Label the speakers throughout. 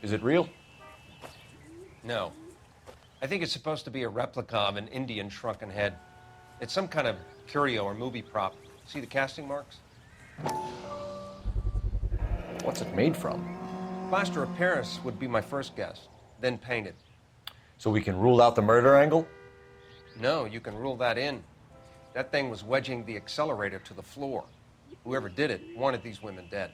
Speaker 1: Is it real?
Speaker 2: No. I think it's supposed to be a replica of an Indian shrunken head. It's some kind of curio or movie prop. See the casting marks?
Speaker 1: What's it made from?
Speaker 2: Plaster of Paris would be my first guess, then painted.
Speaker 1: So we can rule out the murder angle?
Speaker 2: No, you can rule that in. That thing was wedging the accelerator to the floor. Whoever did it wanted these women dead.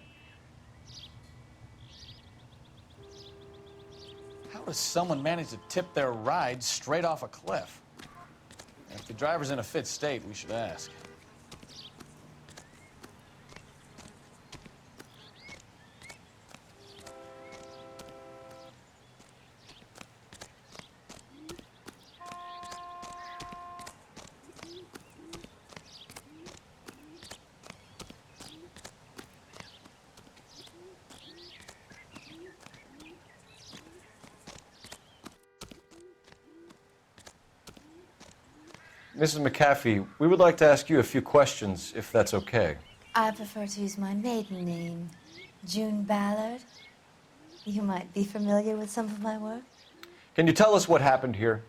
Speaker 3: How does someone manage to tip their ride straight off a cliff? If the driver's in a fit state, we should ask.
Speaker 1: Mrs. McAfee, we would like to ask you a few questions, if that's okay.
Speaker 4: I prefer to use my maiden name, June Ballard. You might be familiar with some of my work.
Speaker 1: Can you tell us what happened here?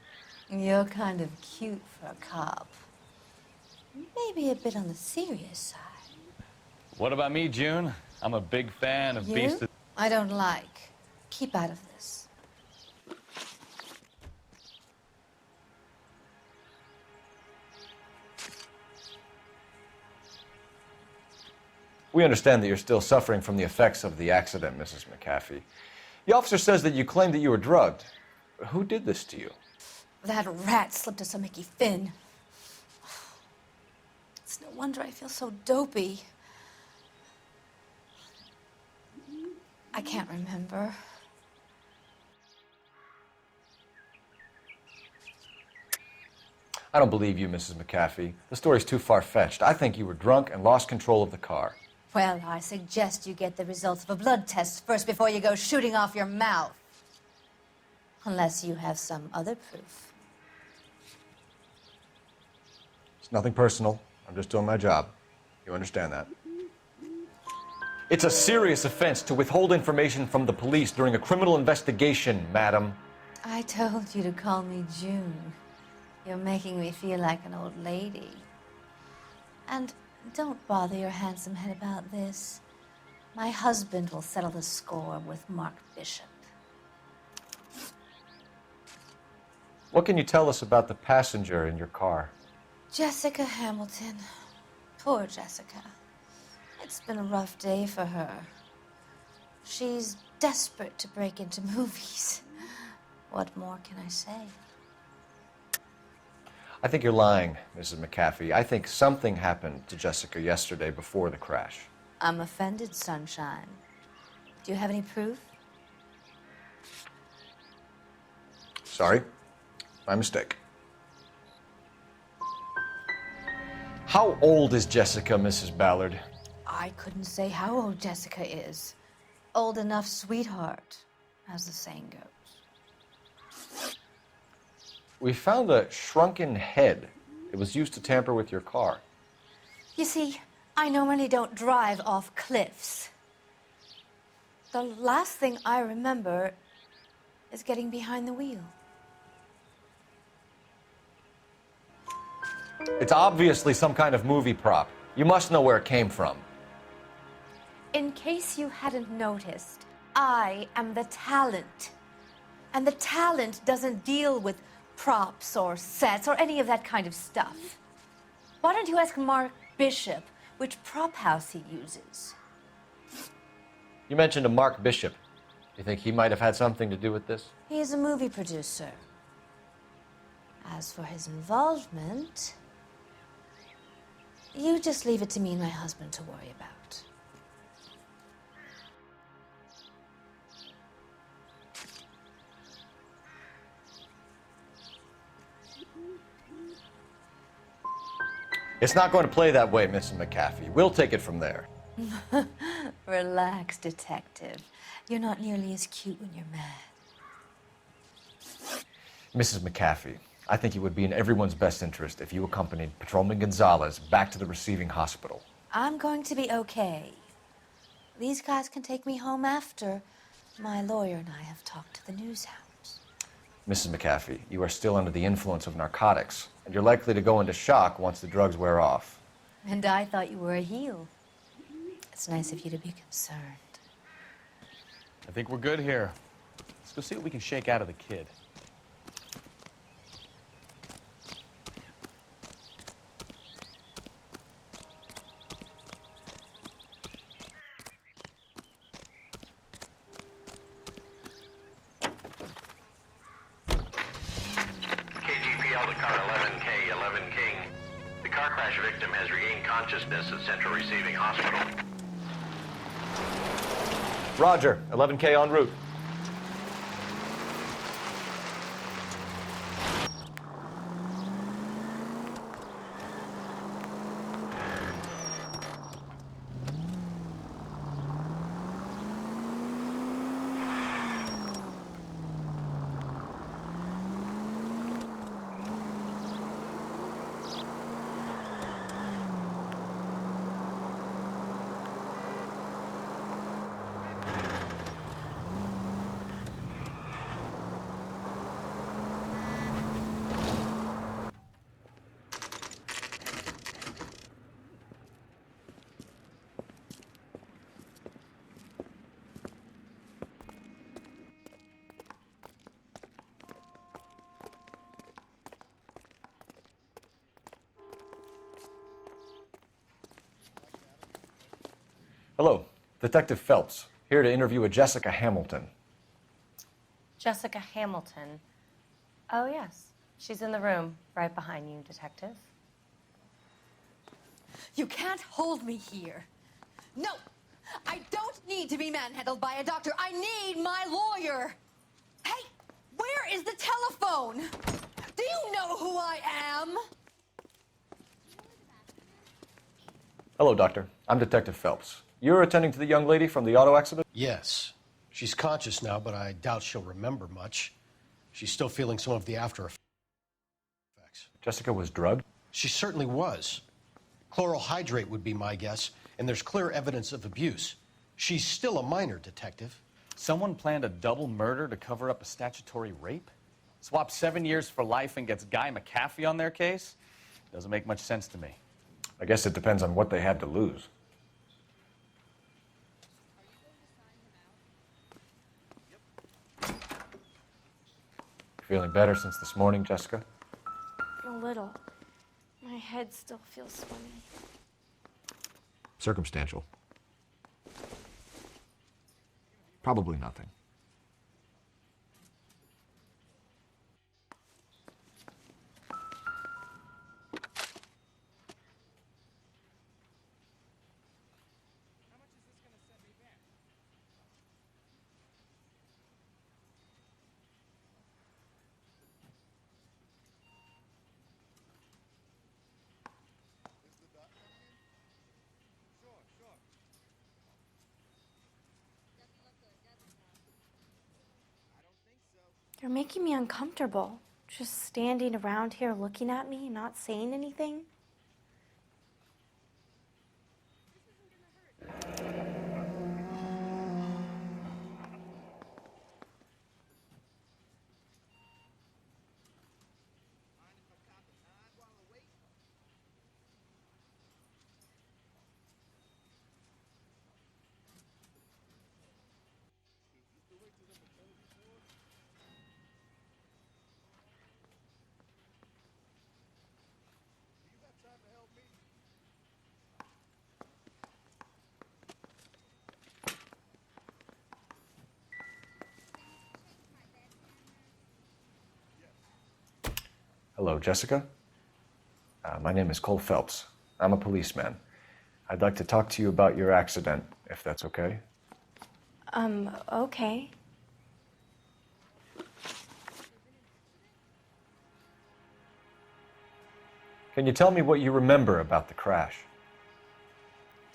Speaker 4: You're kind of cute for a cop. Maybe a bit on the serious side.
Speaker 3: What about me, June? I'm a big fan of beasts.
Speaker 4: I don't like. Keep out of this.
Speaker 1: We understand that you're still suffering from the effects of the accident, Mrs. McAfee. The officer says that you claimed that you were drugged. Who did this to you?
Speaker 4: That rat slipped us a Mickey Finn. It's no wonder I feel so dopey. I can't remember.
Speaker 1: I don't believe you, Mrs. McAfee. The story's too far-fetched. I think you were drunk and lost control of the car.
Speaker 4: Well, I suggest you get the results of a blood test first before you go shooting off your mouth. Unless you have some other proof.
Speaker 1: It's nothing personal. I'm just doing my job. You understand that? It's a serious offense to withhold information from the police during a criminal investigation, madam.
Speaker 4: I told you to call me June. You're making me feel like an old lady. And don't bother your handsome head about this. My husband will settle the score with Mark Bishop.
Speaker 1: What can you tell us about the passenger in your car?
Speaker 4: Jessica Hamilton. Poor Jessica. It's been a rough day for her. She's desperate to break into movies. What more can I say?
Speaker 1: I think you're lying, Mrs. McAfee. I think something happened to Jessica yesterday before the crash.
Speaker 4: I'm offended, Sunshine. Do you have any proof?
Speaker 1: Sorry. My mistake. How old is Jessica, Mrs. Ballard?
Speaker 4: I couldn't say how old Jessica is. Old enough, sweetheart, as the saying goes.
Speaker 1: We found a shrunken head. It was used to tamper with your car.
Speaker 4: You see, I normally don't drive off cliffs. The last thing I remember is getting behind the wheel.
Speaker 1: It's obviously some kind of movie prop. You must know where it came from.
Speaker 4: In case you hadn't noticed, I am the talent. And the talent doesn't deal with props or sets or any of that kind of stuff. Why don't you ask Mark Bishop which prop house he uses?
Speaker 1: You mentioned a Mark Bishop. You think he might have had something to do with this?
Speaker 4: He is a movie producer. As for his involvement, you just leave it to me and my husband to worry about.
Speaker 1: It's not going to play that way, Mrs. McAfee. We'll take it from there.
Speaker 4: Relax, detective. You're not nearly as cute when you're mad.
Speaker 1: Mrs. McAfee, I think it would be in everyone's best interest if you accompanied Patrolman Gonzalez back to the receiving hospital.
Speaker 4: I'm going to be okay. These guys can take me home after, My lawyer and I have talked to the news hounds.
Speaker 1: Mrs. McAfee, you are still under the influence of narcotics, and you're likely to go into shock once the drugs wear off.
Speaker 4: And I thought you were a heel. It's nice of you to be concerned.
Speaker 3: I think we're good here. Let's go see what we can shake out of the kid.
Speaker 5: KGPL to car 11K, 11 King. The car crash victim has regained consciousness at Central Receiving Hospital.
Speaker 1: Roger, 11K en route. Hello, Detective Phelps, here to interview a Jessica Hamilton.
Speaker 6: Jessica Hamilton. Oh, yes. She's in the room, right behind you, Detective.
Speaker 4: You can't hold me here. No! I don't need to be manhandled by a doctor. I need my lawyer. Hey, where is the telephone? Do you know who I am?
Speaker 1: Hello, Doctor. I'm Detective Phelps. You're attending to the young lady from the auto accident?
Speaker 7: Yes. She's conscious now, but I doubt she'll remember much. She's still feeling some of the after effects.
Speaker 1: Jessica was drugged?
Speaker 7: She certainly was. Chloral hydrate would be my guess, and there's clear evidence of abuse. She's still a minor, Detective.
Speaker 3: Someone planned a double murder to cover up a statutory rape? Swap 7 years for life and gets Guy McAfee on their case? Doesn't make much sense to me.
Speaker 1: I guess it depends on what they had to lose. Feeling better since this morning, Jessica?
Speaker 6: A little. My head still feels swimming.
Speaker 1: Circumstantial. Probably nothing.
Speaker 6: You're making me uncomfortable. Just standing around here looking at me, not saying anything.
Speaker 1: Hello, Jessica. My name is Cole Phelps. I'm a policeman. I'd like to talk to you about your accident, if that's okay.
Speaker 6: Okay.
Speaker 1: Can you tell me what you remember about the crash?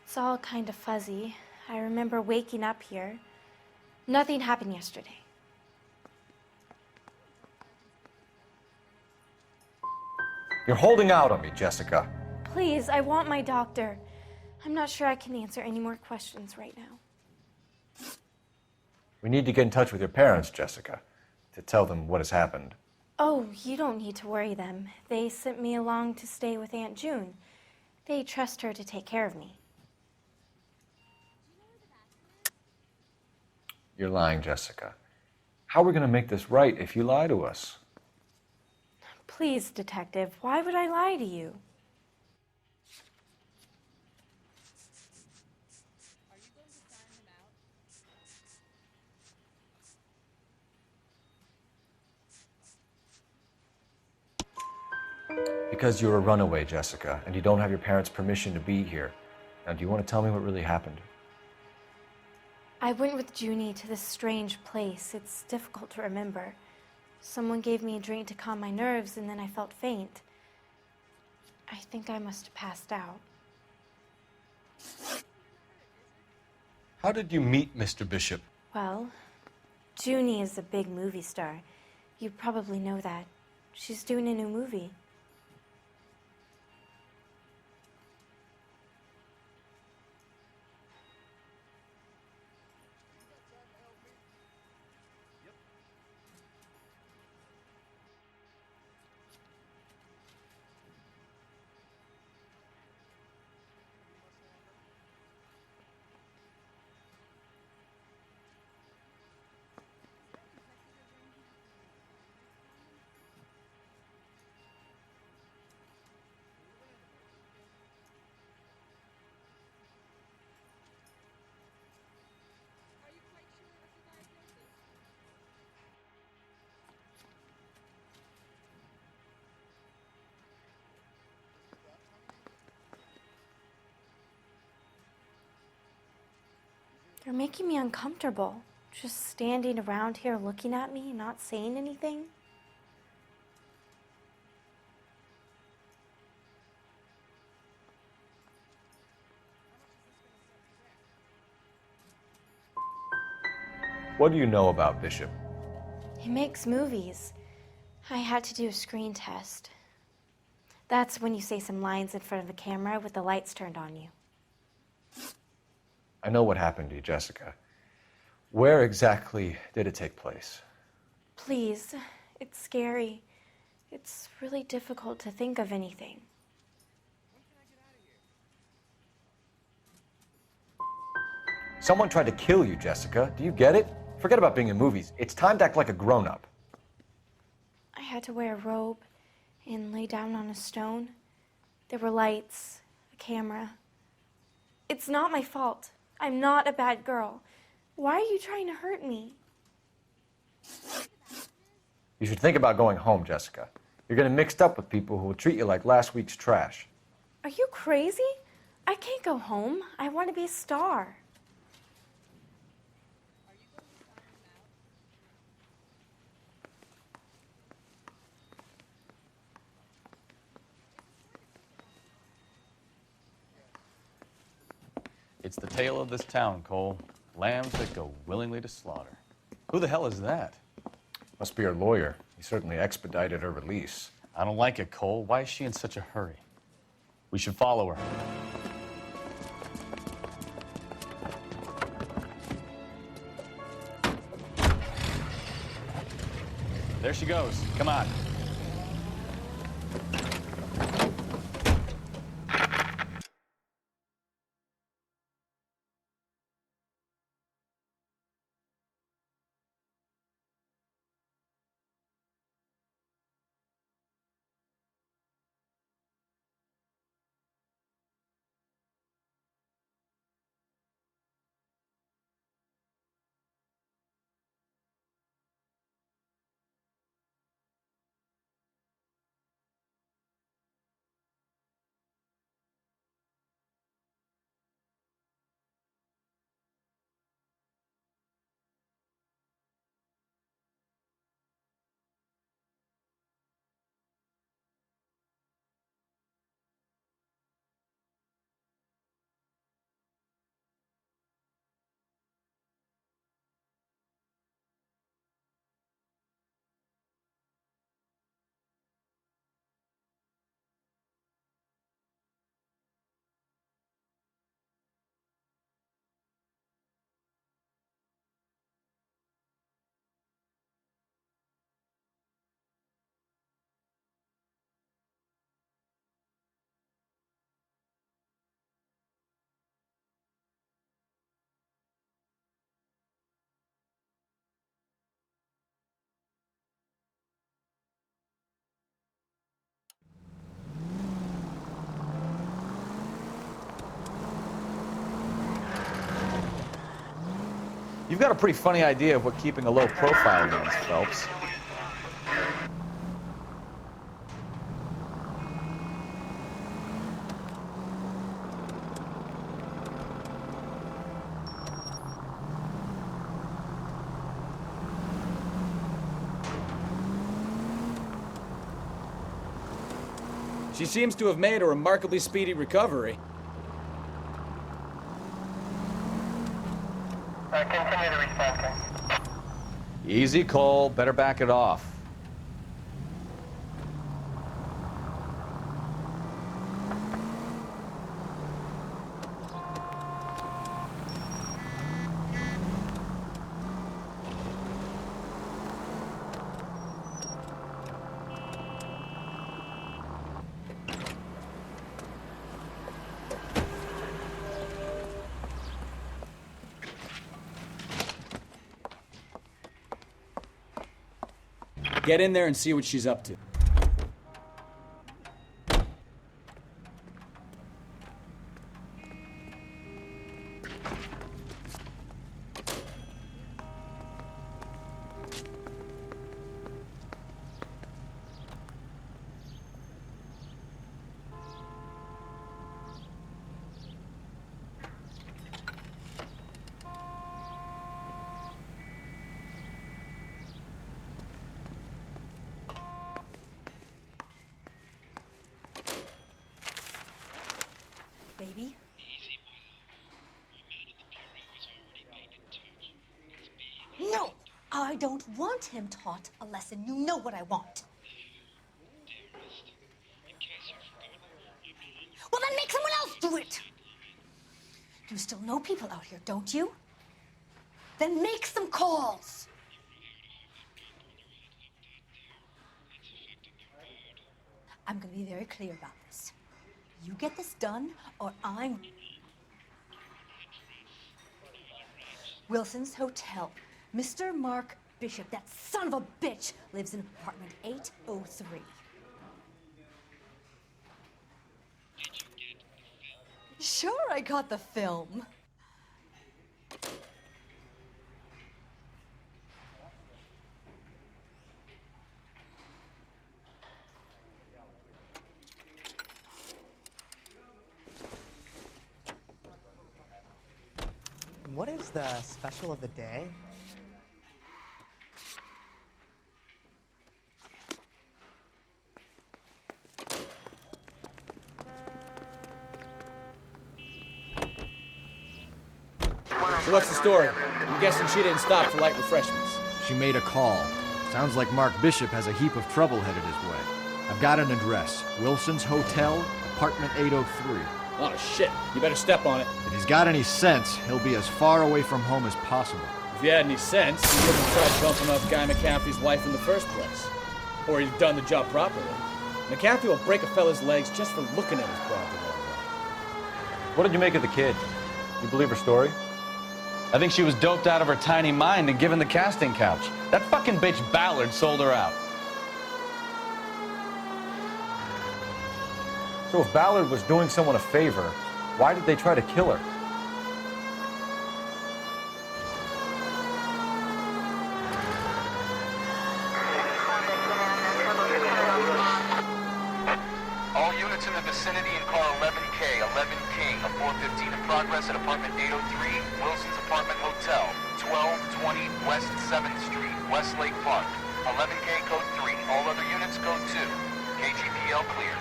Speaker 6: It's all kind of fuzzy. I remember waking up here. Nothing happened yesterday.
Speaker 1: You're holding out on me, Jessica.
Speaker 6: Please, I want my doctor. I'm not sure I can answer any more questions right now.
Speaker 1: We need to get in touch with your parents, Jessica, to tell them what has happened.
Speaker 6: Oh, you don't need to worry them. They sent me along to stay with Aunt June. They trust her to take care of me.
Speaker 1: You're lying, Jessica. How are we going to make this right if you lie to us?
Speaker 6: Please, Detective, why would I lie to you?
Speaker 1: Because you're a runaway, Jessica, and you don't have your parents' permission to be here. Now, do you want to tell me what really happened?
Speaker 6: I went with Junie to this strange place. It's difficult to remember. Someone gave me a drink to calm my nerves, and then I felt faint. I think I must have passed out.
Speaker 7: How did you meet Mr. Bishop?
Speaker 6: Well, Junie is a big movie star. You probably know that. She's doing a new movie. You're making me uncomfortable. Just standing around here looking at me, not saying anything.
Speaker 1: What do you know about Bishop?
Speaker 6: He makes movies. I had to do a screen test. That's when you say some lines in front of a camera with the lights turned on you.
Speaker 1: I know what happened to you, Jessica. Where exactly did it take place?
Speaker 6: Please, it's scary. It's really difficult to think of anything.
Speaker 1: Someone tried to kill you, Jessica. Do you get it? Forget about being in movies. It's time to act like a grown-up.
Speaker 6: I had to wear a robe and lay down on a stone. There were lights, a camera. It's not my fault. I'm not a bad girl. Why are you trying to hurt me?
Speaker 1: You should think about going home, Jessica. You're getting mixed up with people who will treat you like last week's trash.
Speaker 6: Are you crazy? I can't go home. I want to be a star.
Speaker 3: It's the tale of this town, Cole. Lambs that go willingly to slaughter. Who the hell is that?
Speaker 1: Must be her lawyer. He certainly expedited her release.
Speaker 3: I don't like it, Cole. Why is she in such a hurry? We should follow her. There she goes. Come on. You've got a pretty funny idea of what keeping a low profile means, Phelps.
Speaker 8: She seems to have made a remarkably speedy recovery.
Speaker 9: Continue to respond.
Speaker 3: Easy, Cole. Better back it off.
Speaker 8: Get in there and see what she's up to.
Speaker 4: Baby? No! I don't want him taught a lesson. You know what I want. Well, then make someone else do it! You still know people out here, don't you? Then make some calls! I'm gonna be very clear about this. You get this done, or I'm... Wilson's Hotel. Mr. Mark Bishop, that son of a bitch, lives in apartment 803. Sure, I got the film.
Speaker 10: What is the special of the day?
Speaker 8: So what's the story? I'm guessing she didn't stop for light refreshments.
Speaker 1: She made a call. Sounds like Mark Bishop has a heap of trouble headed his way. I've got an address. Wilson's Hotel, apartment 803.
Speaker 8: Oh, shit. You better step on it.
Speaker 1: If he's got any sense, he'll be as far away from home as possible.
Speaker 8: If you had any sense, you wouldn't have tried bumping off Guy McAfee's wife in the first place. Or you'd have done the job properly. McAfee will break a fella's legs just for looking at his property.
Speaker 1: What did you make of the kid? You believe her story?
Speaker 3: I think she was doped out of her tiny mind and given the casting couch. That fucking bitch Ballard sold her out.
Speaker 1: So if Ballard was doing someone a favor, why did they try to kill her?
Speaker 5: All units in the vicinity in car 11K, 11 King, a 415 in progress at apartment 803, Wilson's Apartment Hotel, 1220 West 7th Street, Westlake Park. 11K code 3, all other units code 2. KGPL clear.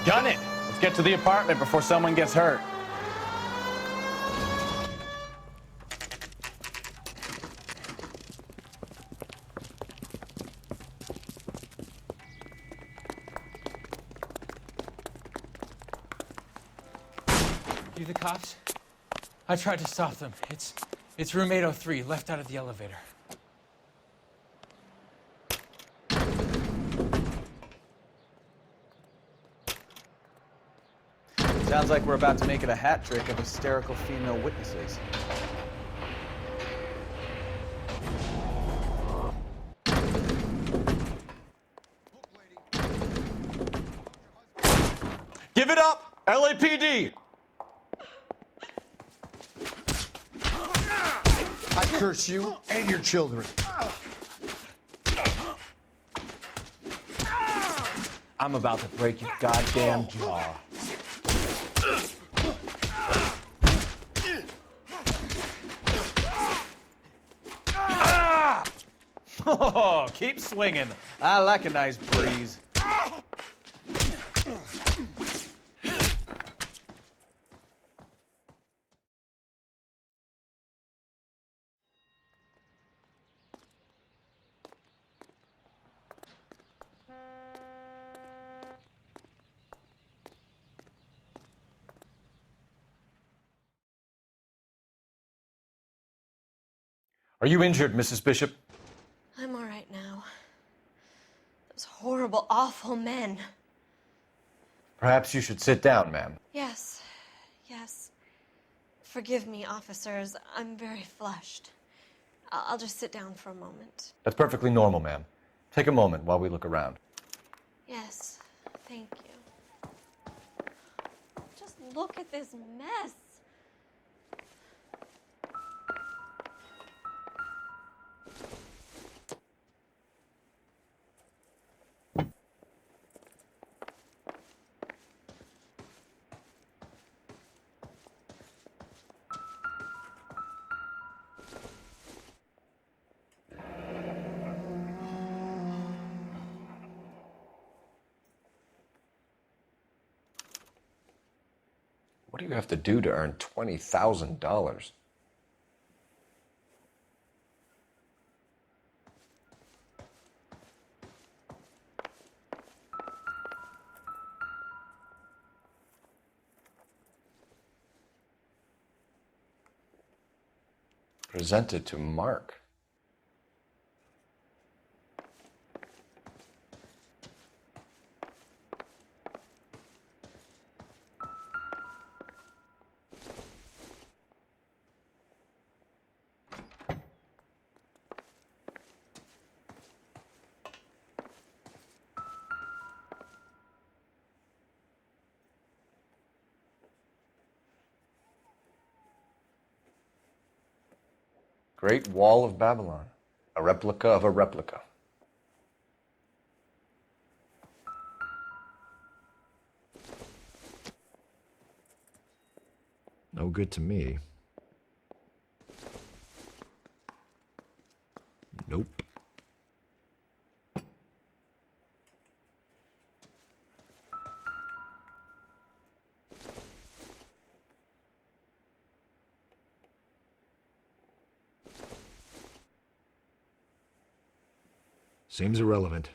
Speaker 3: Gun it! Let's get to the apartment before someone gets hurt.
Speaker 11: You the cops? I tried to stop them. It's room 803, left out of the elevator.
Speaker 3: Sounds like we're about to make it a hat trick of hysterical female witnesses.
Speaker 1: Give it up! LAPD!
Speaker 7: I curse you and your children.
Speaker 1: I'm about to break your goddamn jaw.
Speaker 3: Oh, keep swinging. I like a nice breeze.
Speaker 1: Are you injured, Mrs. Bishop?
Speaker 6: I'm all right now. Those horrible, awful men.
Speaker 1: Perhaps you should sit down, ma'am.
Speaker 6: Yes, yes. Forgive me, officers. I'm very flushed. I'll just sit down for a moment.
Speaker 1: That's perfectly normal, ma'am. Take a moment while we look around.
Speaker 6: Yes, thank you. Just look at this mess.
Speaker 1: What do you have to do to earn $20,000? Presented to Mark. Great Wall of Babylon. A replica of a replica. No good to me. Nope. Seems irrelevant.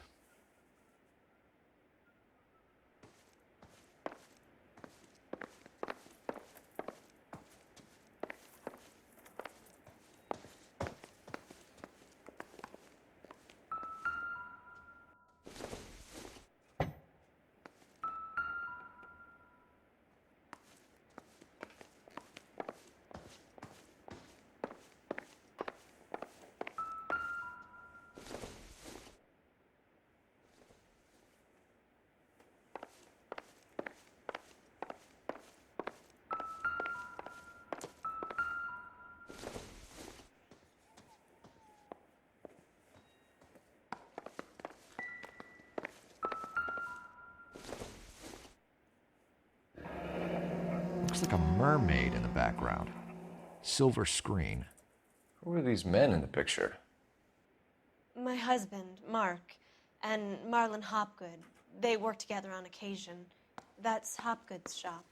Speaker 1: Looks like a mermaid in the background. Silver screen. Who are these men in the picture?
Speaker 6: My husband, Mark, and Marlon Hopgood. They work together on occasion. That's Hopgood's shop.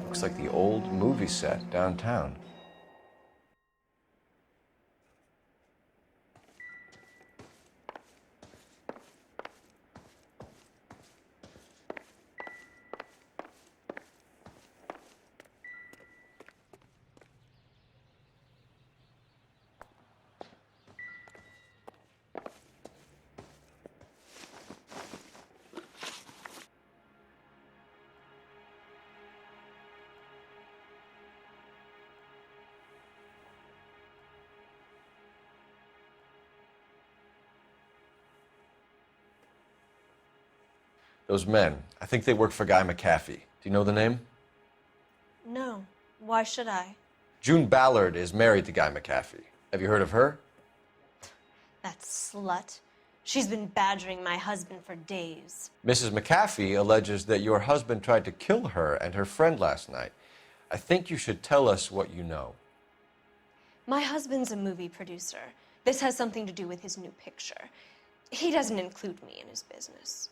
Speaker 1: Looks like the old movie set downtown. Those men, I think they work for Guy McAfee. Do you know the name?
Speaker 12: No. Why should I?
Speaker 1: June Ballard is married to Guy McAfee. Have you heard of her?
Speaker 12: That slut. She's been badgering my husband for days.
Speaker 1: Mrs. McAfee alleges that your husband tried to kill her and her friend last night. I think you should tell us what you know.
Speaker 12: My husband's a movie producer. This has something to do with his new picture. He doesn't include me in his business.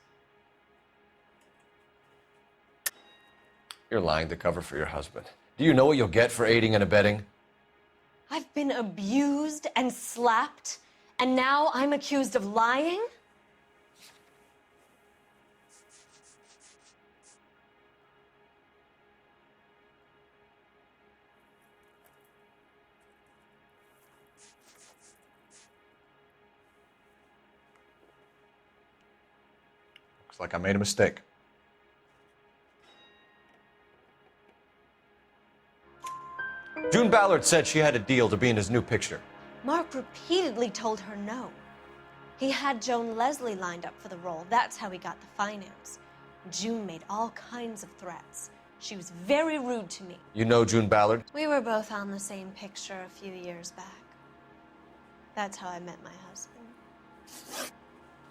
Speaker 1: You're lying to cover for your husband. Do you know what you'll get for aiding and abetting?
Speaker 12: I've been abused and slapped, and now I'm accused of lying?
Speaker 1: Looks like I made a mistake. June Ballard said she had a deal to be in his new picture.
Speaker 12: Mark repeatedly told her no. He had Joan Leslie lined up for the role. That's how he got the finance. June made all kinds of threats. She was very rude to me.
Speaker 1: You know June Ballard?
Speaker 12: We were both on the same picture a few years back. That's how I met my husband.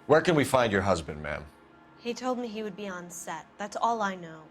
Speaker 1: Where can we find your husband, ma'am?
Speaker 12: He told me he would be on set. That's all I know.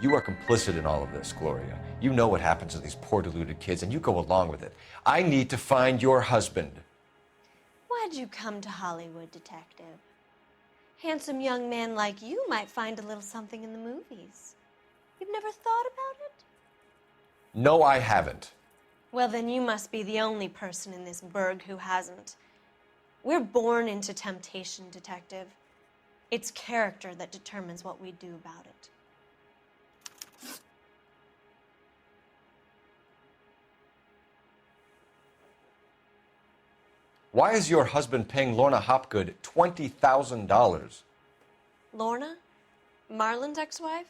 Speaker 1: You are complicit in all of this, Gloria. You know what happens to these poor deluded kids, and you go along with it. I need to find your husband.
Speaker 12: Why'd you come to Hollywood, Detective? Handsome young man like you might find a little something in the movies. You've never thought about it?
Speaker 1: No, I haven't.
Speaker 12: Well, then you must be the only person in this burg who hasn't. We're born into temptation, Detective. It's character that determines what we do about it.
Speaker 1: Why is your husband paying Lorna Hopgood $20,000?
Speaker 12: Lorna? Marlon's ex-wife?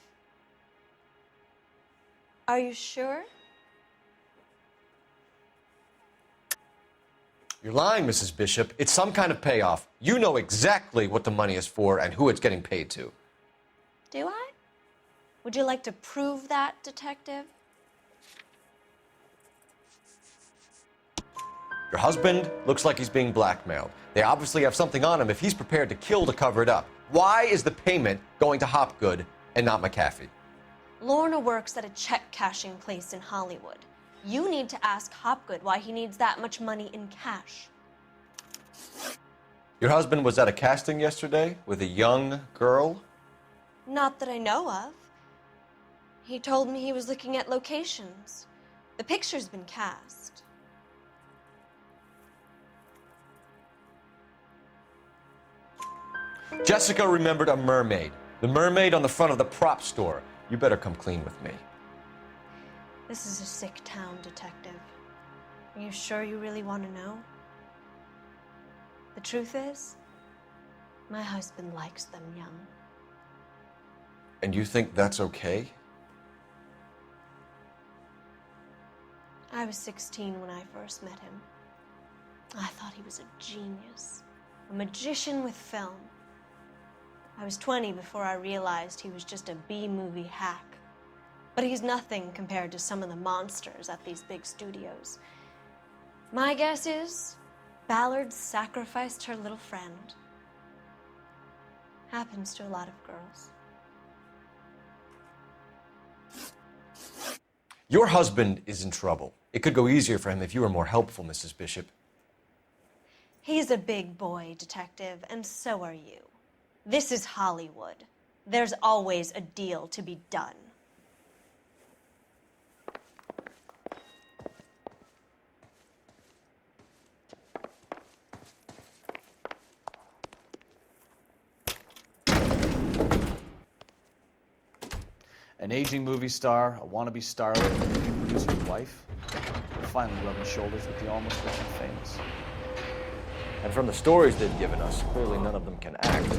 Speaker 12: Are you sure?
Speaker 1: You're lying, Mrs. Bishop. It's some kind of payoff. You know exactly what the money is for and who it's getting paid to.
Speaker 12: Do I? Would you like to prove that, Detective?
Speaker 1: Your husband looks like he's being blackmailed. They obviously have something on him if he's prepared to kill to cover it up. Why is the payment going to Hopgood and not McAfee?
Speaker 12: Lorna works at a check-cashing place in Hollywood. You need to ask Hopgood why he needs that much money in cash.
Speaker 1: Your husband was at a casting yesterday with a young girl?
Speaker 12: Not that I know of. He told me he was looking at locations. The picture's been cast.
Speaker 1: Jessica remembered a mermaid. The mermaid on the front of the prop store. You better come clean with me.
Speaker 12: This is a sick town, Detective. Are you sure you really want to know? The truth is, my husband likes them young.
Speaker 1: And you think that's okay?
Speaker 12: I was 16 when I first met him. I thought he was a genius, a magician with film. I was 20 before I realized he was just a B-movie hack. But he's nothing compared to some of the monsters at these big studios. My guess is Ballard sacrificed her little friend. Happens to a lot of girls.
Speaker 1: Your husband is in trouble. It could go easier for him if you were more helpful, Mrs. Bishop.
Speaker 12: He's a big boy, Detective, and so are you. This is Hollywood. There's always a deal to be done.
Speaker 3: An aging movie star, a wannabe starlet, a movie producer's wife. finally rubbing shoulders with the almost rich and famous.
Speaker 1: And from the stories they've given us, clearly none of them can act.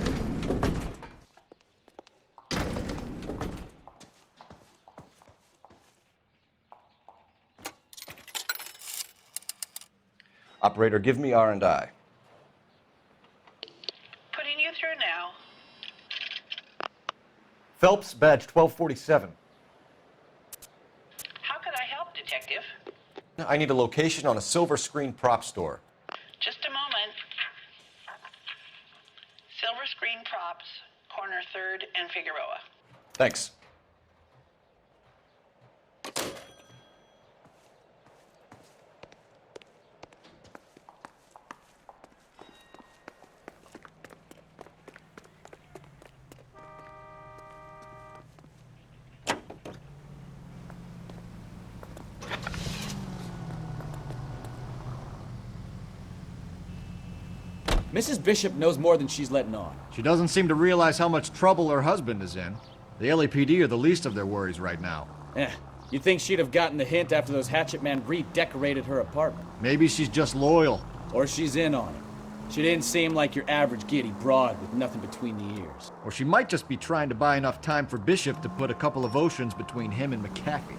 Speaker 1: Operator, give me R&I.
Speaker 9: Putting you through now.
Speaker 1: Phelps, badge 1247.
Speaker 9: How can I help, Detective?
Speaker 1: I need a location on a silver screen prop store.
Speaker 9: Just a moment. Silver Screen Props, corner 3rd and Figueroa.
Speaker 1: Thanks.
Speaker 8: Mrs. Bishop knows more than she's letting on.
Speaker 13: She doesn't seem to realize how much trouble her husband is in. The LAPD are the least of their worries right now.
Speaker 8: You'd think she'd have gotten the hint after those hatchet men redecorated her apartment.
Speaker 13: Maybe she's just loyal.
Speaker 8: Or she's in on it. She didn't seem like your average giddy broad with nothing between the ears.
Speaker 13: Or she might just be trying to buy enough time for Bishop to put a couple of oceans between him and McAfee.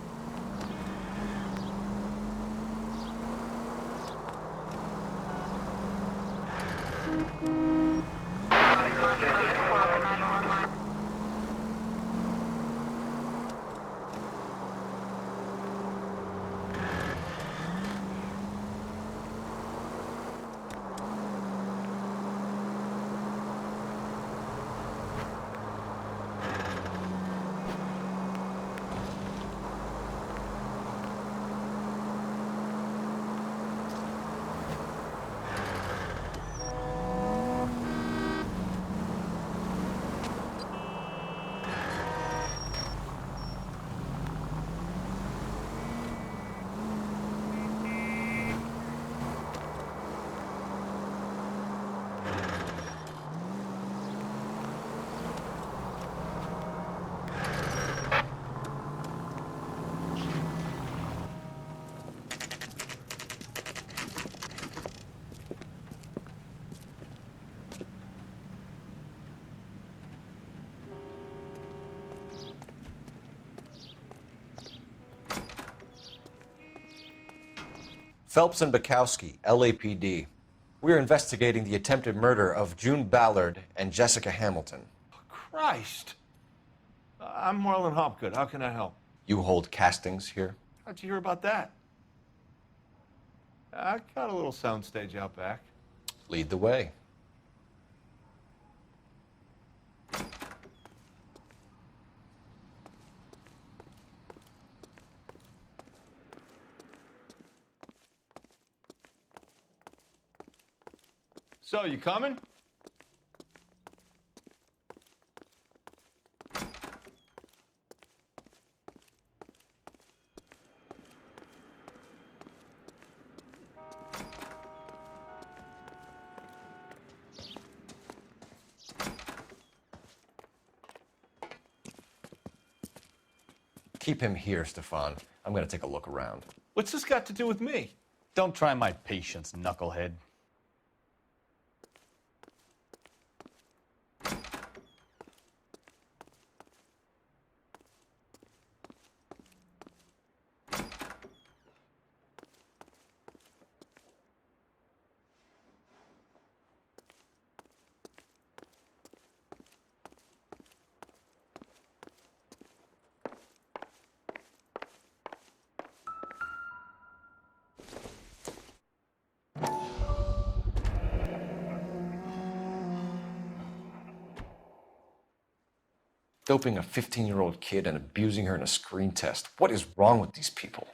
Speaker 1: Phelps and Bukowski, LAPD. We're investigating the attempted murder of June Ballard and Jessica Hamilton.
Speaker 14: Christ. I'm Marlon Hopgood. How can I help?
Speaker 1: You hold castings here?
Speaker 14: How'd you hear about that? I got a little soundstage out back.
Speaker 1: Lead the way.
Speaker 14: So, you coming?
Speaker 1: Keep him here, Stefan. I'm gonna take a look around.
Speaker 14: What's this got to do with me?
Speaker 3: Don't try my patience, knucklehead.
Speaker 1: Doping a 15-year-old kid and abusing her in a screen test. What is wrong with these people?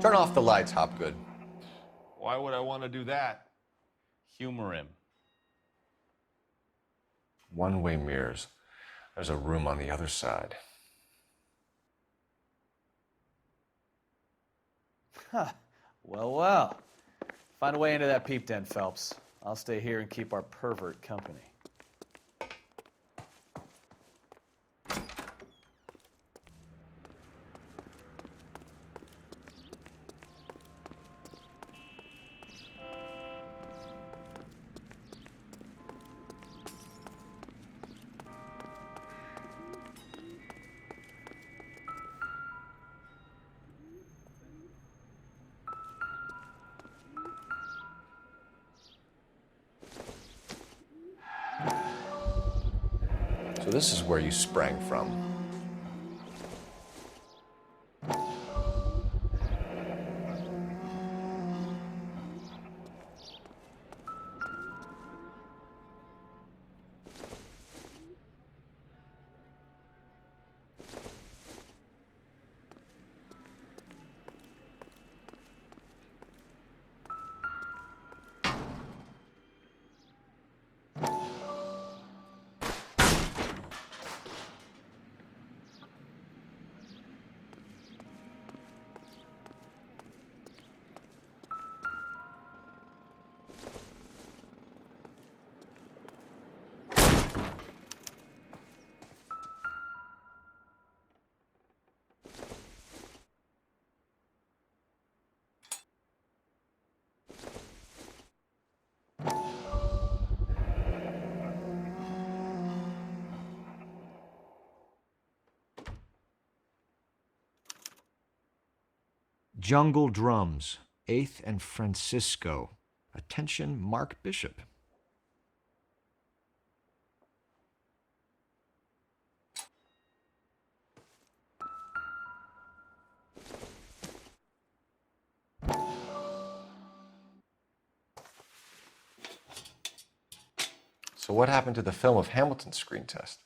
Speaker 1: Turn off the lights, Hopgood.
Speaker 14: Why would I want to do that?
Speaker 3: Humor him.
Speaker 1: One-way mirrors. There's a room on the other side.
Speaker 3: Huh. Well, well. Find a way into that peep den, Phelps. I'll stay here and keep our pervert company.
Speaker 1: So this is where you sprang from.
Speaker 13: Jungle Drums, 8th and Francisco. Attention, Mark Bishop.
Speaker 1: So what happened to the film of Hamilton's screen test?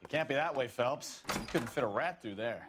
Speaker 3: It can't be that way, Phelps. You couldn't fit a rat through there.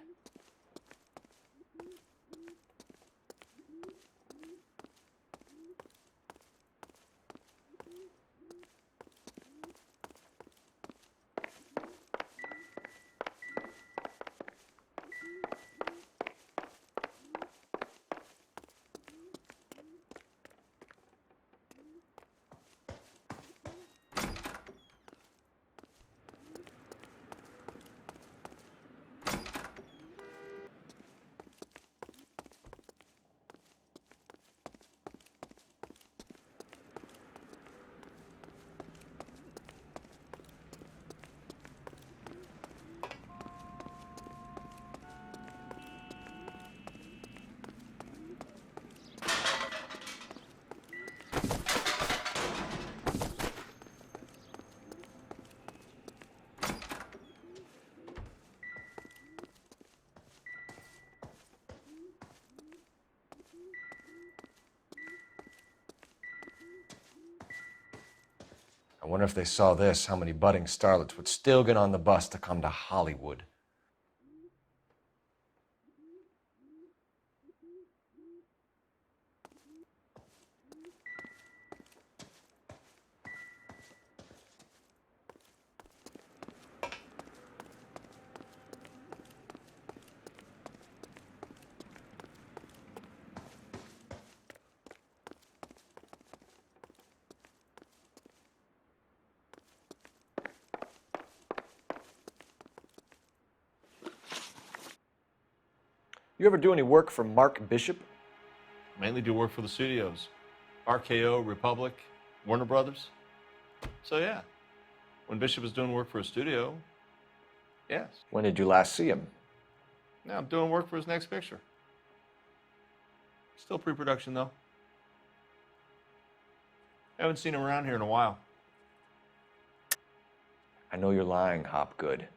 Speaker 1: I wonder if they saw this, how many budding starlets would still get on the bus to come to Hollywood. You ever do any work for Mark Bishop?
Speaker 14: Mainly do work for the studios. RKO, Republic, Warner Brothers. So yeah, when Bishop was doing work for a studio, yes.
Speaker 1: When did you last see him?
Speaker 14: Now I'm doing work for his next picture. Still pre-production though. Haven't seen him around here in a while.
Speaker 1: I know you're lying, Hopgood.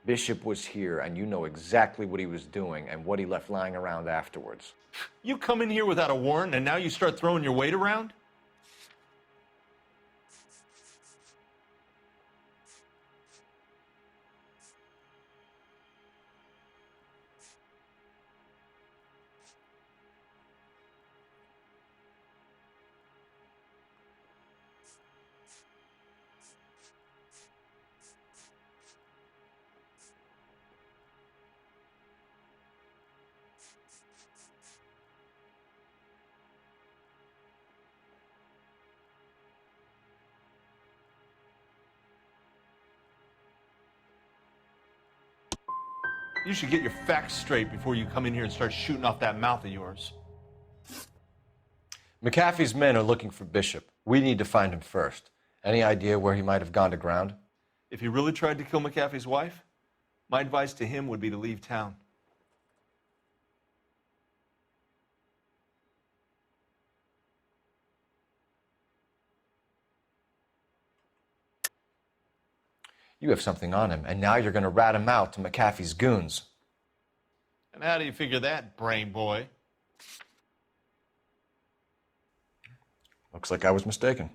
Speaker 1: Bishop was here, and you know exactly what he was doing and what he left lying around afterwards.
Speaker 14: You come in here without a warrant, and now you start throwing your weight around? You should get your facts straight before you come in here and start shooting off that mouth of yours.
Speaker 1: McAfee's men are looking for Bishop. We need to find him first. Any idea where he might have gone to ground?
Speaker 14: If he really tried to kill McAfee's wife, my advice to him would be to leave town.
Speaker 1: You have something on him, and now you're going to rat him out to McAfee's goons.
Speaker 14: And how do you figure that, brain boy?
Speaker 1: Looks like I was mistaken.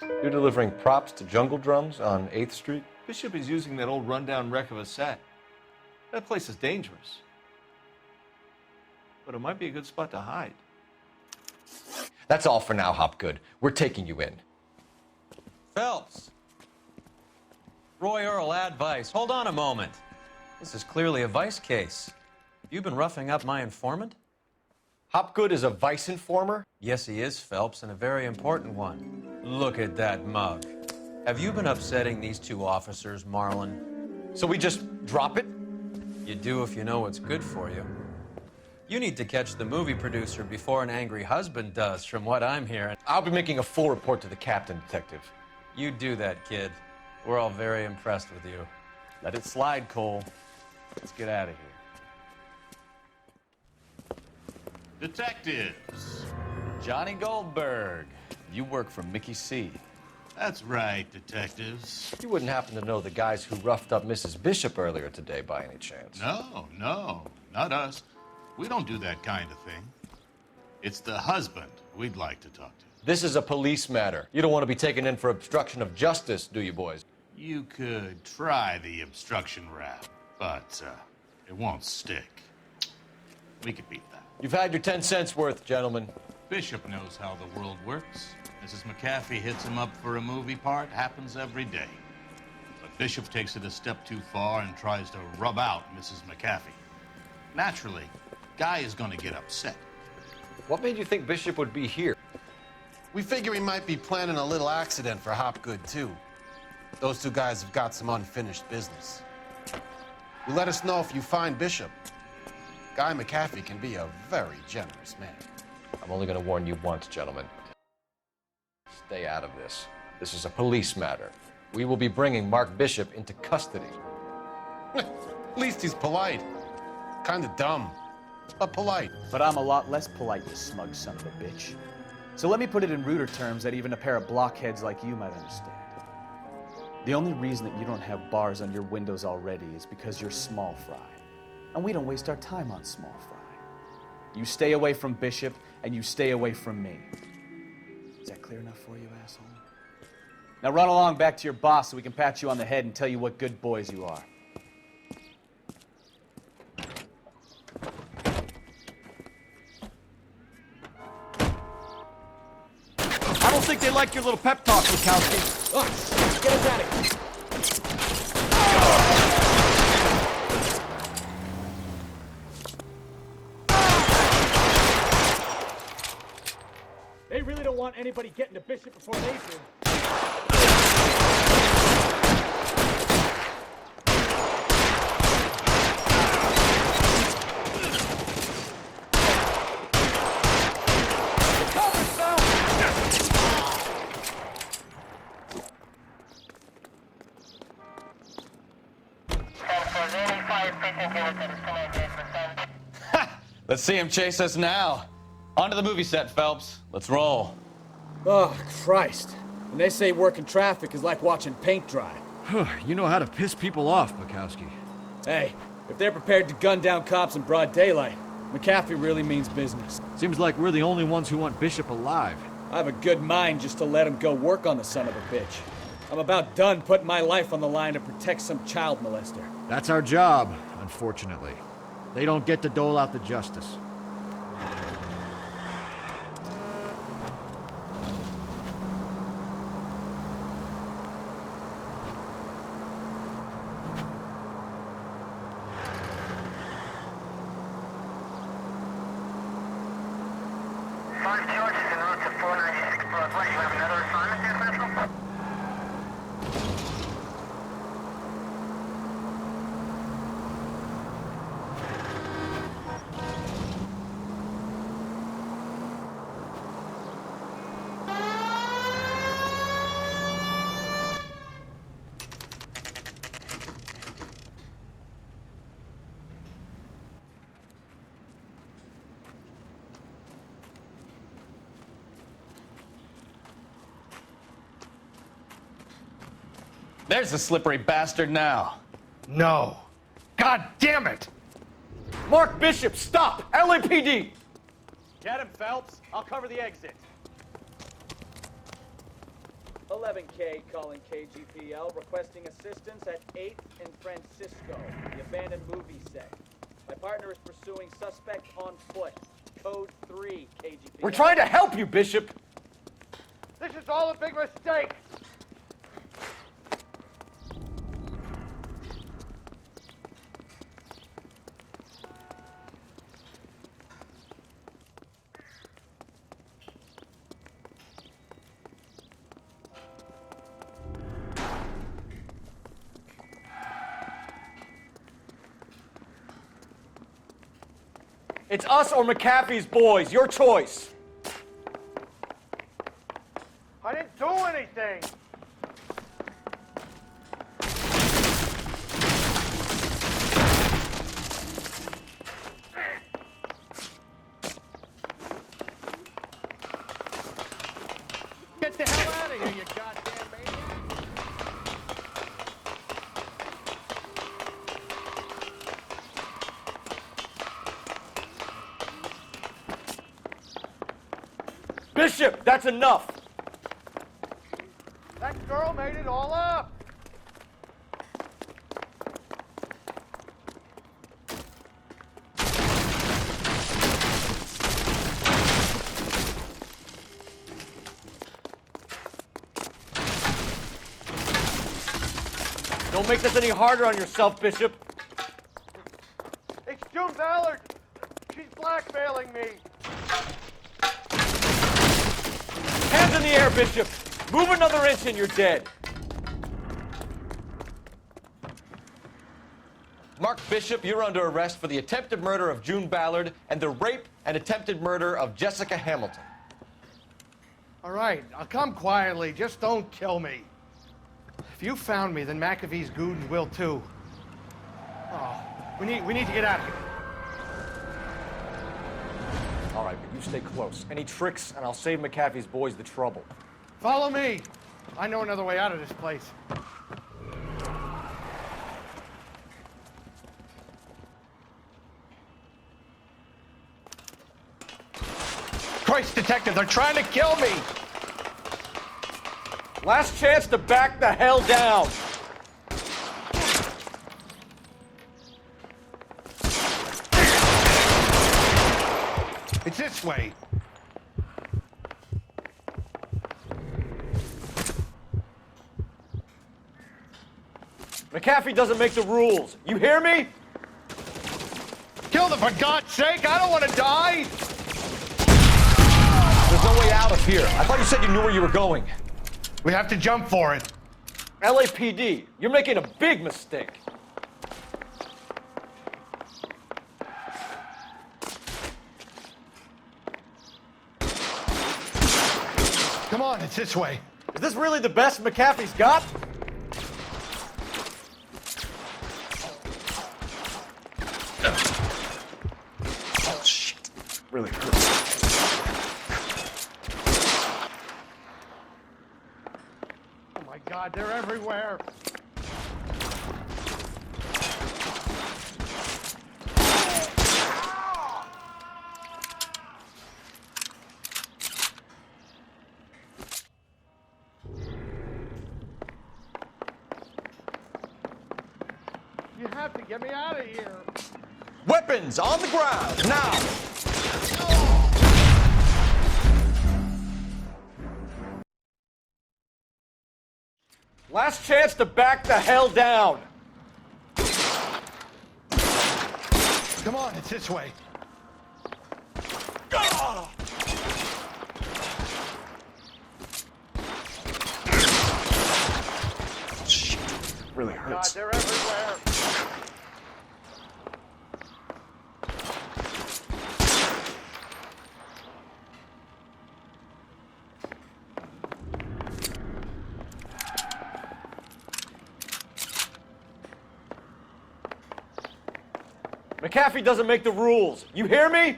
Speaker 1: You're delivering props to Jungle Drums on 8th Street?
Speaker 14: Bishop is using that old rundown wreck of a set. That place is dangerous. But it might be a good spot to hide.
Speaker 1: That's all for now, Hopgood. We're taking you in.
Speaker 15: Phelps. Roy Earl, ad vice. Hold on a moment. This is clearly a vice case. You've been roughing up my informant?
Speaker 1: Hopgood is a vice informer?
Speaker 15: Yes, he is, Phelps, and a very important one. Look at that mug. Have you been upsetting these two officers, Marlin?
Speaker 1: So we just drop it?
Speaker 15: You do if you know what's good for you. You need to catch the movie producer before an angry husband does, from what I'm hearing.
Speaker 1: I'll be making a full report to the captain, Detective.
Speaker 15: You do that, kid. We're all very impressed with you.
Speaker 3: Let it slide, Cole. Let's get out of here.
Speaker 16: Detectives.
Speaker 3: Johnny Goldberg. You work for Mickey C.
Speaker 16: That's right, detectives.
Speaker 1: You wouldn't happen to know the guys who roughed up Mrs. Bishop earlier today by any chance?
Speaker 16: No, not us. We don't do that kind of thing. It's the husband we'd like to talk to.
Speaker 1: This is a police matter. You don't want to be taken in for obstruction of justice, do you, boys?
Speaker 16: You could try the obstruction rap, but it won't stick. We could beat that.
Speaker 1: You've had your 10 cents worth, gentlemen.
Speaker 16: Bishop knows how the world works. Mrs. McAfee hits him up for a movie part. Happens every day. But Bishop takes it a step too far and tries to rub out Mrs. McAfee. Naturally, Guy is going to get upset.
Speaker 1: What made you think Bishop would be here?
Speaker 17: We figure he might be planning a little accident for Hopgood, too. Those two guys have got some unfinished business. You let us know if you find Bishop. Guy McAfee can be a very generous man.
Speaker 1: I'm only going to warn you once, gentlemen. Stay out of this. This is a police matter. We will be bringing Mark Bishop into custody.
Speaker 17: At least he's polite. Kind of dumb, but polite.
Speaker 8: But I'm a lot less polite, you smug son of a bitch. So let me put it in ruder terms that even a pair of blockheads like you might understand. The only reason that you don't have bars on your windows already is because you're small fry. And we don't waste our time on small fry. You stay away from Bishop, and you stay away from me. Is that clear enough for you, asshole? Now run along back to your boss so we can pat you on the head and tell you what good boys you are.
Speaker 13: I don't think they like your little pep talk, Bukowski.
Speaker 8: Oh, get us out of here.
Speaker 18: They really don't want anybody getting to Bishop before they do.
Speaker 3: Let's see him chase us now. Onto the movie set, Phelps. Let's roll.
Speaker 18: Oh, Christ. And they say working traffic is like watching paint dry.
Speaker 13: You know how to piss people off, Bukowski.
Speaker 18: Hey, if they're prepared to gun down cops in broad daylight, McAfee really means business.
Speaker 13: Seems like we're the only ones who want Bishop alive.
Speaker 18: I have a good mind just to let him go work on the son of a bitch. I'm about done putting my life on the line to protect some child molester.
Speaker 13: That's our job, unfortunately. They don't get to dole out the justice.
Speaker 3: There's the slippery bastard now.
Speaker 18: No. God damn it!
Speaker 1: Mark Bishop, stop! LAPD!
Speaker 8: Get him, Phelps. I'll cover the exit. 11K calling KGPL, requesting assistance at 8th and Francisco, the abandoned movie set. My partner is pursuing suspect on foot. Code 3, KGPL.
Speaker 1: We're trying to help you, Bishop!
Speaker 18: This is all a big mistake!
Speaker 1: It's us or McAfee's boys. Your choice.
Speaker 18: I didn't do anything! Get the hell out of here, you goddamn maniac!
Speaker 1: Bishop, that's enough!
Speaker 18: That girl made it all up!
Speaker 1: Don't make this any harder on yourself, Bishop.
Speaker 18: It's June Ballard! She's blackmailing me!
Speaker 1: Hands in the air, Bishop! Move another inch and you're dead. Mark Bishop, you're under arrest for the attempted murder of June Ballard and the rape and attempted murder of Jessica Hamilton.
Speaker 18: All right, I'll come quietly. Just don't kill me. If you found me, then McAfee's goons will too. Oh, we need to get out of here.
Speaker 1: All right, but you stay close. Any tricks, and I'll save McAfee's boys the trouble.
Speaker 18: Follow me. I know another way out of this place. Christ, detective, they're trying to kill me!
Speaker 1: Last chance to back the hell down.
Speaker 18: It's this way.
Speaker 1: McAfee doesn't make the rules. You hear me?
Speaker 18: Kill them, for God's sake! I don't want to die!
Speaker 1: There's no way out of here. I thought you said you knew where you were going.
Speaker 18: We have to jump for it.
Speaker 1: LAPD, you're making a big mistake.
Speaker 18: Come on, it's this way.
Speaker 1: Is this really the best McAfee's got? Oh, shit. Really hurts.
Speaker 18: Oh my God, they're everywhere. You have to get me out of here.
Speaker 1: Weapons on the ground, now! Last chance to back the hell down.
Speaker 18: Come on, it's this way.
Speaker 1: Shit, really hurts.
Speaker 18: God, they're everywhere.
Speaker 1: McAfee doesn't make the rules. You hear me?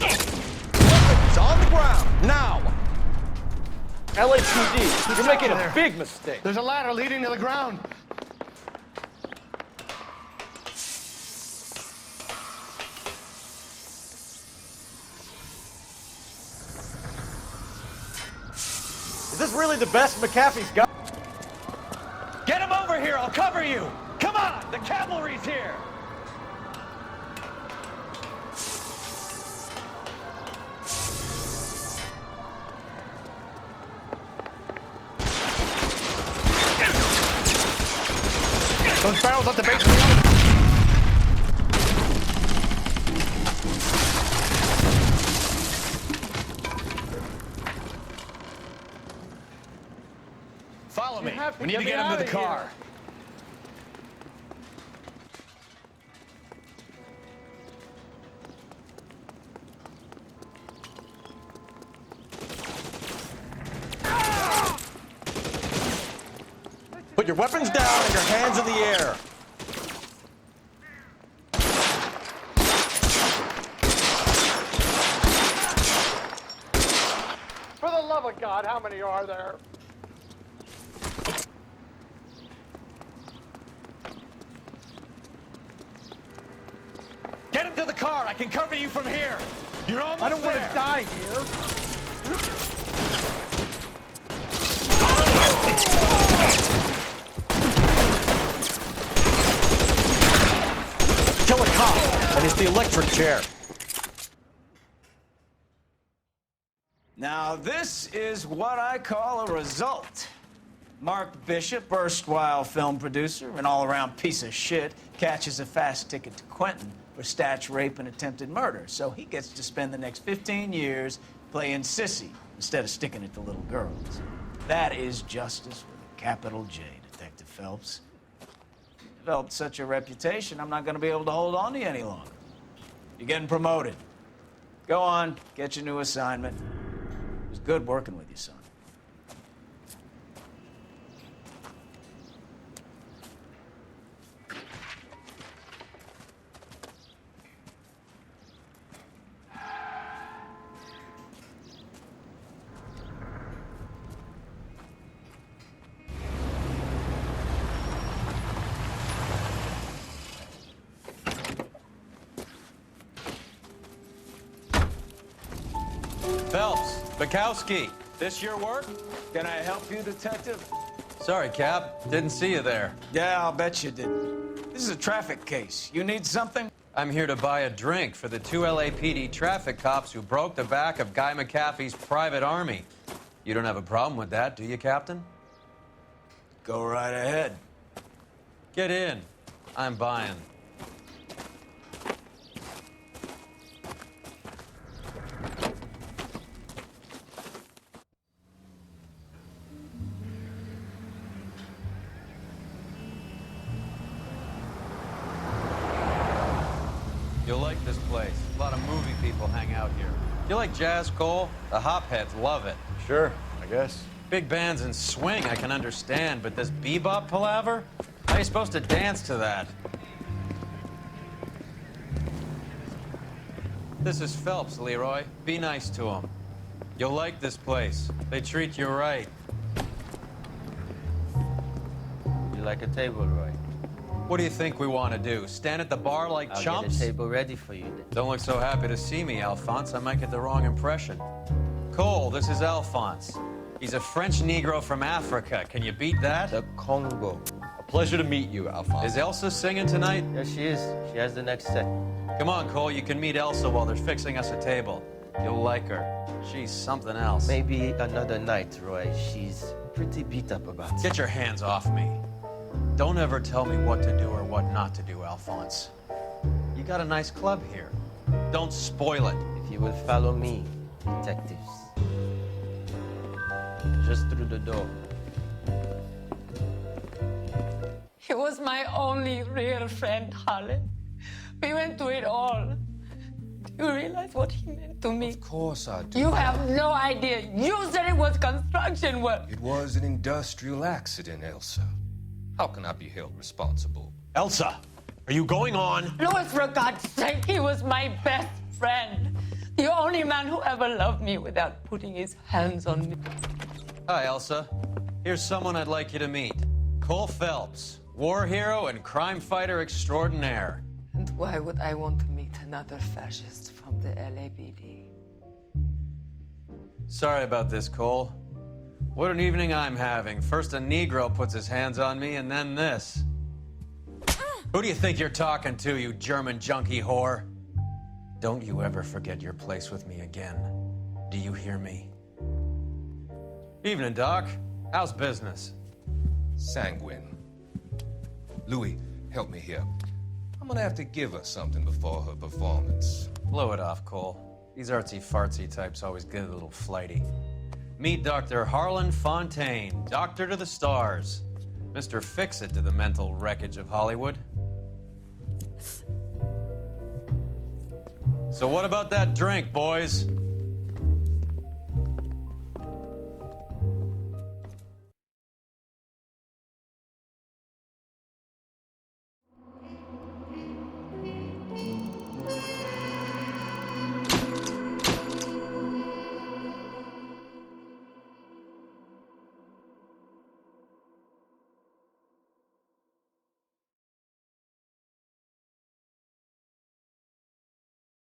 Speaker 1: Weapons on the ground, now! LAPD, you're making a big mistake.
Speaker 18: There's a ladder leading to the ground.
Speaker 1: Is this really the best McAfee's got?
Speaker 3: Get him over here, I'll cover you! Come on, the cavalry's here!
Speaker 18: Those barrels at the base of the elevator.
Speaker 3: Follow me.
Speaker 18: have to
Speaker 3: We need
Speaker 18: get
Speaker 3: to
Speaker 18: me
Speaker 3: get him to
Speaker 18: out
Speaker 3: the
Speaker 18: of
Speaker 3: car.
Speaker 18: here.
Speaker 1: Put your weapons down and your hands in the air.
Speaker 18: For the love of God, how many are there?
Speaker 3: Get him to the car. I can cover you from here. You're almost
Speaker 18: I don't want
Speaker 3: there.
Speaker 18: to die here.
Speaker 1: Kill a cop, and it's the electric chair.
Speaker 19: Now, this is what I call a result. Mark Bishop, erstwhile film producer and all-around piece of shit, catches a fast ticket to Quentin for statch rape and attempted murder. So he gets to spend the next 15 years playing sissy instead of sticking it to little girls. That is justice with a capital J, Detective Phelps. Developed such a reputation, I'm not going to be able to hold on to you any longer. You're getting promoted. Go on, get your new assignment. It was good working with you, son.
Speaker 15: Phelps, Bukowski, this your work?
Speaker 19: Can I help you, Detective?
Speaker 15: Sorry, Cap. Didn't see you there.
Speaker 19: Yeah, I'll bet you didn't. This is a traffic case. You need something?
Speaker 15: I'm here to buy a drink for the 2 LAPD traffic cops who broke the back of Guy McAfee's private army. You don't have a problem with that, do you, Captain?
Speaker 19: Go right ahead.
Speaker 15: Get in. I'm buying. You'll like this place. A lot of movie people hang out here. You like jazz, Cole? The hopheads love it.
Speaker 1: Sure, I guess.
Speaker 15: Big bands and swing, I can understand, but this bebop palaver? How are you supposed to dance to that? This is Phelps, Leroy. Be nice to him. You'll like this place. They treat you right.
Speaker 20: You like a table, Roy?
Speaker 15: What do you think we want to do? Stand at the bar like
Speaker 20: I'll
Speaker 15: chumps?
Speaker 20: get a table ready for you then.
Speaker 15: Don't look so happy to see me, Alphonse. I might get the wrong impression. Cole, this is Alphonse. He's a French Negro from Africa. Can you beat that?
Speaker 20: The Congo.
Speaker 1: A pleasure to meet you, Alphonse.
Speaker 15: Is Elsa singing tonight?
Speaker 20: Yes, she is. She has the next set.
Speaker 15: Come on, Cole. You can meet Elsa while they're fixing us a table. You'll like her. She's something else.
Speaker 20: Maybe another night, Roy. She's pretty beat up about it.
Speaker 15: Get your hands off me. Don't ever tell me what to do or what not to do, Alphonse. You got a nice club here. Don't spoil it.
Speaker 20: If you will follow me, detectives. Just through the door.
Speaker 21: He was my only real friend, Harlan. We went through it all. Do you realize what he meant to me?
Speaker 22: Of course I do.
Speaker 21: You have no idea. You said it was construction work.
Speaker 22: It was an industrial accident, Elsa. How can I be held responsible?
Speaker 7: Elsa, are you going on?
Speaker 21: Louis, for God's sake, he was my best friend. The only man who ever loved me without putting his hands on me.
Speaker 15: Hi, Elsa. Here's someone I'd like you to meet. Cole Phelps, war hero and crime fighter extraordinaire.
Speaker 21: And why would I want to meet another fascist from the LAPD?
Speaker 15: Sorry about this, Cole. What an evening I'm having. First a Negro puts his hands on me, and then this. Who do you think you're talking to, you German junkie whore? Don't you ever forget your place with me again. Do you hear me? Evening, Doc. How's business?
Speaker 22: Sanguine. Louis, help me here. I'm gonna have to give her something before her performance.
Speaker 15: Blow it off, Cole. These artsy-fartsy types always get a little flighty. Meet Dr. Harlan Fontaine, doctor to the stars. Mr. Fix-It to the mental wreckage of Hollywood. So what about that drink, boys?